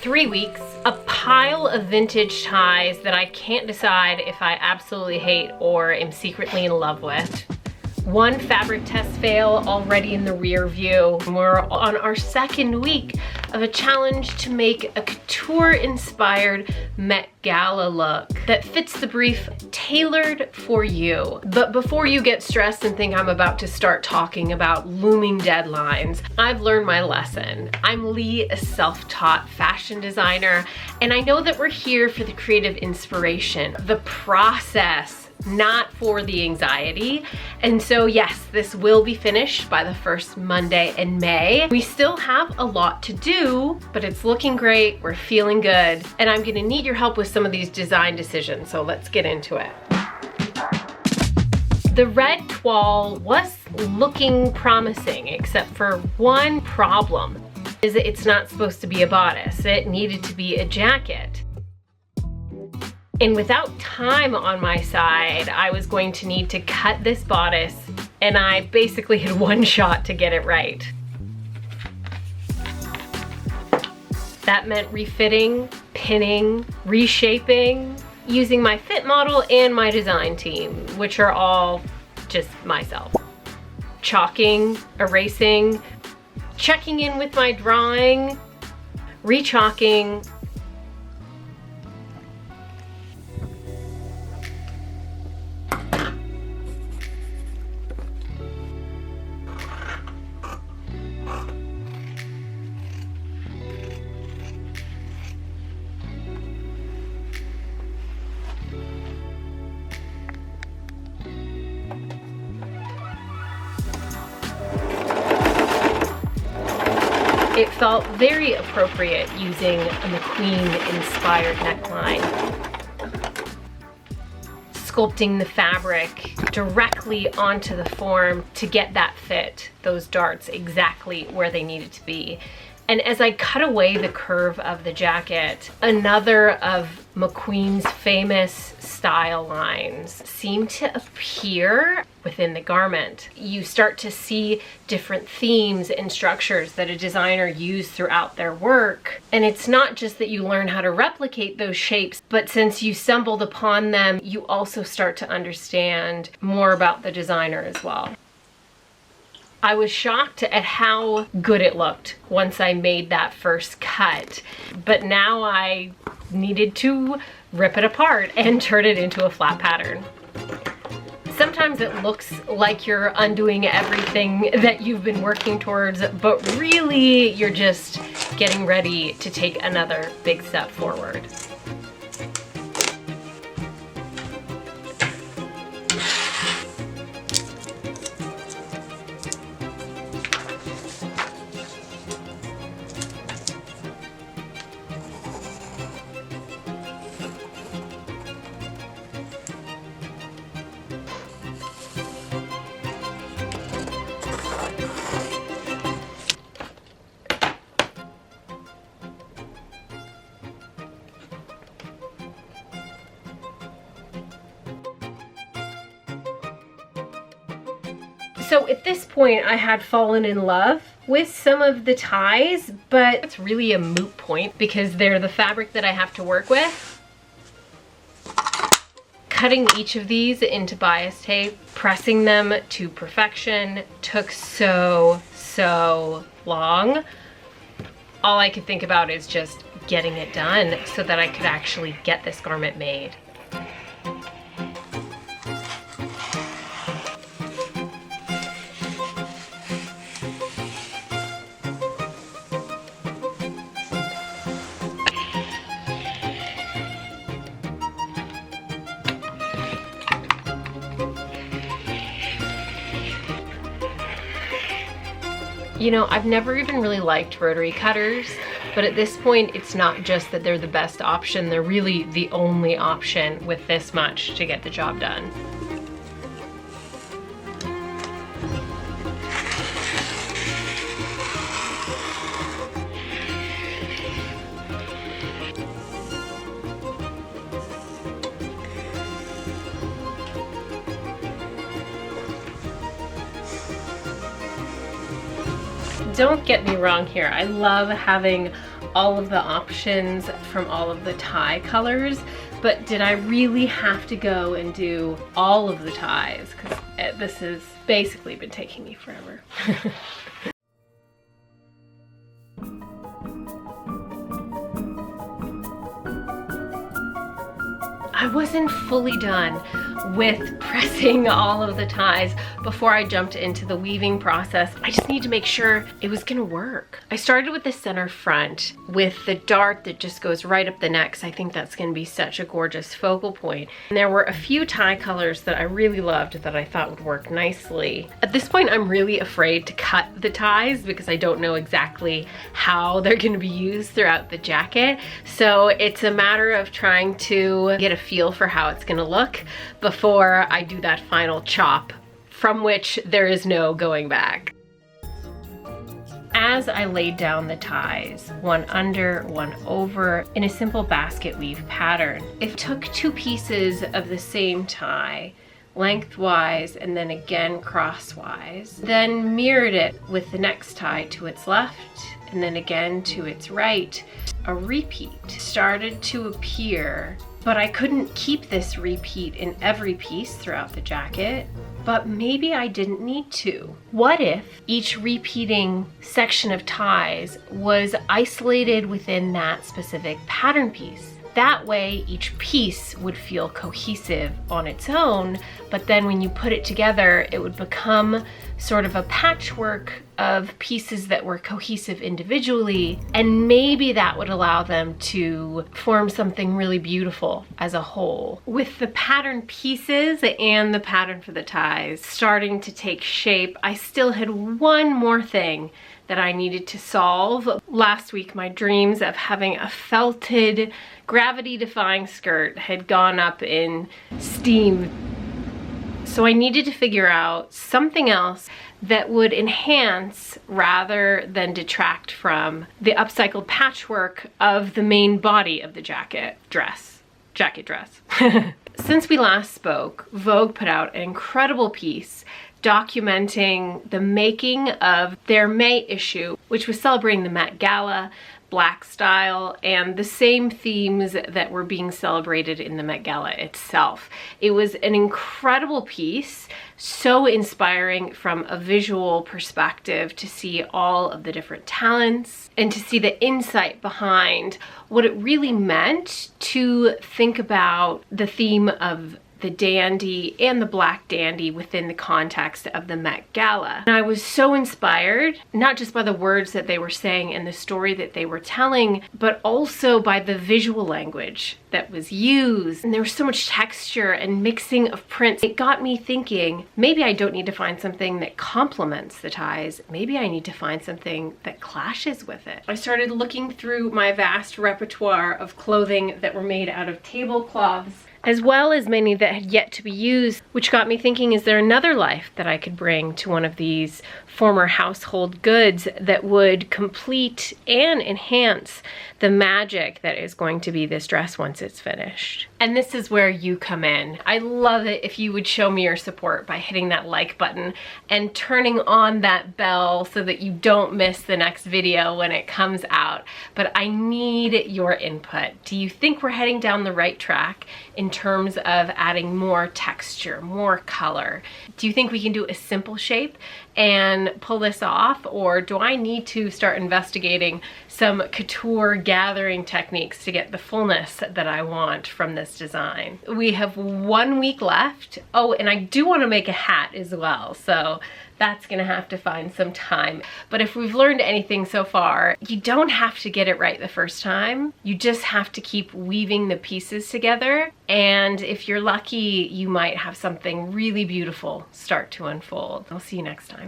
3 weeks, a pile of vintage ties that I can't decide if I absolutely hate or am secretly in love with. One fabric test fail already in the rear view. We're on our second week of a challenge to make a couture-inspired Met Gala look that fits the brief tailored for you. But before you get stressed and think I'm about to start talking about looming deadlines, I've learned my lesson. I'm Leigh, a self-taught fashion designer, and I know that we're here for the creative inspiration, the process, not for the anxiety. And so yes, this will be finished by the first Monday in May. We still have a lot to do, but it's looking great, we're feeling good, and I'm gonna need your help with some of these design decisions, so let's get into it. The red toile was looking promising, except for one problem, is that it's not supposed to be a bodice. It needed to be a jacket. And without time on my side, I was going to need to cut this bodice, and I basically had one shot to get it right. That meant refitting, pinning, reshaping, using my fit model and my design team, which are all just myself. Chalking, erasing, checking in with my drawing, re-chalking. It felt very appropriate using a McQueen-inspired neckline. Sculpting the fabric directly onto the form to get that fit, those darts exactly where they needed to be. And as I cut away the curve of the jacket, another of McQueen's famous style lines seemed to appear within the garment. You start to see different themes and structures that a designer used throughout their work. And it's not just that you learn how to replicate those shapes, but since you stumbled upon them, you also start to understand more about the designer as well. I was shocked at how good it looked once I made that first cut, but now I needed to rip it apart and turn it into a flat pattern. Sometimes it looks like you're undoing everything that you've been working towards, but really you're just getting ready to take another big step forward. So at this point, I had fallen in love with some of the ties, but it's really a moot point because they're the fabric that I have to work with. Cutting each of these into bias tape, pressing them to perfection took so long. All I could think about is just getting it done so that I could actually get this garment made. You know, I've never even really liked rotary cutters, but at this point, it's not just that they're the best option, they're really the only option with this much to get the job done. don't get me wrong here. I love having all of the options from all of the tie colors, but did I really have to go and do all of the ties? Because this has basically been taking me forever. I wasn't fully done with pressing all of the ties before I jumped into the weaving process. I just need to make sure it was gonna work. I started with the center front with the dart that just goes right up the neck, 'cause I think that's gonna be such a gorgeous focal point. And there were a few tie colors that I really loved that I thought would work nicely. At this point, I'm really afraid to cut the ties because I don't know exactly how they're gonna be used throughout the jacket. So it's a matter of trying to get a feel for how it's gonna look before I do that final chop, from which there is no going back. As I laid down the ties, one under, one over, in a simple basket weave pattern, it took two pieces of the same tie, lengthwise and then again crosswise, then mirrored it with the next tie to its left and then again to its right. A repeat started to appear, but I couldn't keep this repeat in every piece throughout the jacket. But maybe I didn't need to. What if each repeating section of ties was isolated within that specific pattern piece? That way each piece would feel cohesive on its own, but then when you put it together, it would become sort of a patchwork of pieces that were cohesive individually, and maybe that would allow them to form something really beautiful as a whole. With the pattern pieces and the pattern for the ties starting to take shape, I still had one more thing that I needed to solve. Last week, my dreams of having a felted, gravity-defying skirt had gone up in steam. So I needed to figure out something else that would enhance rather than detract from the upcycled patchwork of the main body of the jacket dress. Since we last spoke, Vogue put out an incredible piece documenting the making of their May issue, which was celebrating the Met Gala, Black style, and the same themes that were being celebrated in the Met Gala itself. It was an incredible piece, so inspiring from a visual perspective to see all of the different talents and to see the insight behind what it really meant to think about the theme of the dandy and the black dandy within the context of the Met Gala. And I was so inspired, not just by the words that they were saying and the story that they were telling, but also by the visual language that was used. And there was so much texture and mixing of prints. It got me thinking, maybe I don't need to find something that complements the ties. Maybe I need to find something that clashes with it. I started looking through my vast repertoire of clothing that were made out of tablecloths, as well as many that had yet to be used, which got me thinking, is there another life that I could bring to one of these former household goods that would complete and enhance the magic that is going to be this dress once it's finished? And this is where you come in. I love it if you would show me your support by hitting that like button and turning on that bell so that you don't miss the next video when it comes out. But I need your input. Do you think we're heading down the right track in terms of adding more texture, more color? Do you think we can do a simple shape and pull this off, or do I need to start investigating some couture gathering techniques to get the fullness that I want from this design? We have 1 week left. Oh, and I do want to make a hat as well, so that's gonna have to find some time. But if we've learned anything so far, you don't have to get it right the first time. You just have to keep weaving the pieces together. And if you're lucky, you might have something really beautiful start to unfold. I'll see you next time.